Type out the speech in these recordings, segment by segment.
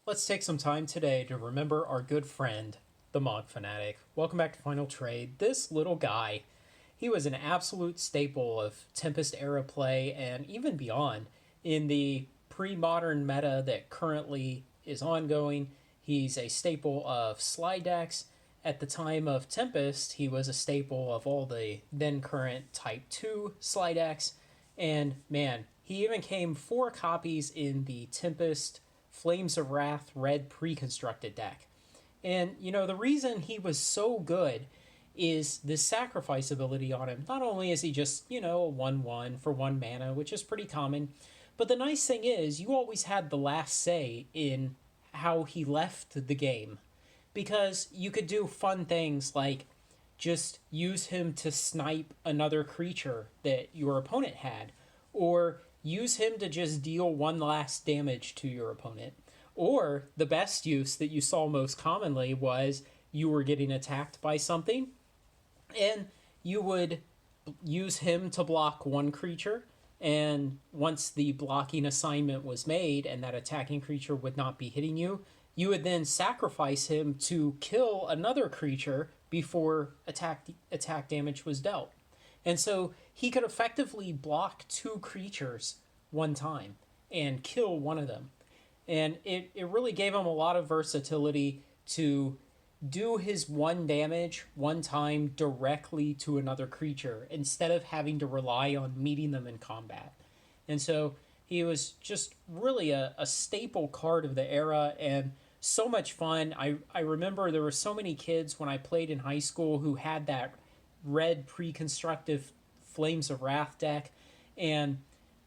Let's take some time today to remember our good friend, the Mogg Fanatic. Welcome back to Final Trade. This little guy, he was an absolute staple of Tempest era play and even beyond in the pre-modern meta that currently is ongoing. He's a staple of slide decks. At the time of Tempest, he was a staple of all the then current Type 2 slide decks. And man, he even came 4 copies in the Tempest Flames of Wrath red pre-constructed deck. And, the reason he was so good is this sacrifice ability on him. Not only is he just, a 1-1 for 1 mana, which is pretty common, but the nice thing is you always had the last say in how he left the game. Because you could do fun things like just use him to snipe another creature that your opponent had, or use him to just deal one last damage to your opponent. Or the best use that you saw most commonly was you were getting attacked by something, and you would use him to block one creature, and once the blocking assignment was made and that attacking creature would not be hitting you, you would then sacrifice him to kill another creature before attack damage was dealt. And so he could effectively block 2 creatures one time and kill one of them. And it really gave him a lot of versatility to do his 1 damage one time directly to another creature instead of having to rely on meeting them in combat. And so he was just really a staple card of the era and so much fun. I remember there were so many kids when I played in high school who had that red pre-constructive Flames of Wrath deck, and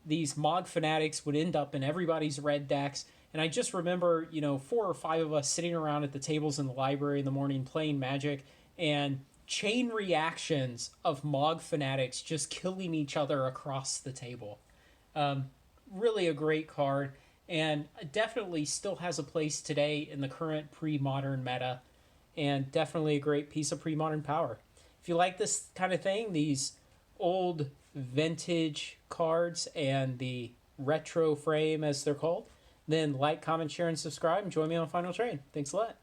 these Mogg Fanatics would end up in everybody's red decks. And I just remember, 4 or 5 of us sitting around at the tables in the library in the morning playing Magic, and chain reactions of Mogg Fanatics just killing each other across the table. Really a great card, and definitely still has a place today in the current pre-modern meta, and definitely a great piece of pre-modern power. If you like this kind of thing, these old vintage cards and the retro frame as they're called, then like, comment, share, and subscribe, and join me on Final Trade. Thanks a lot.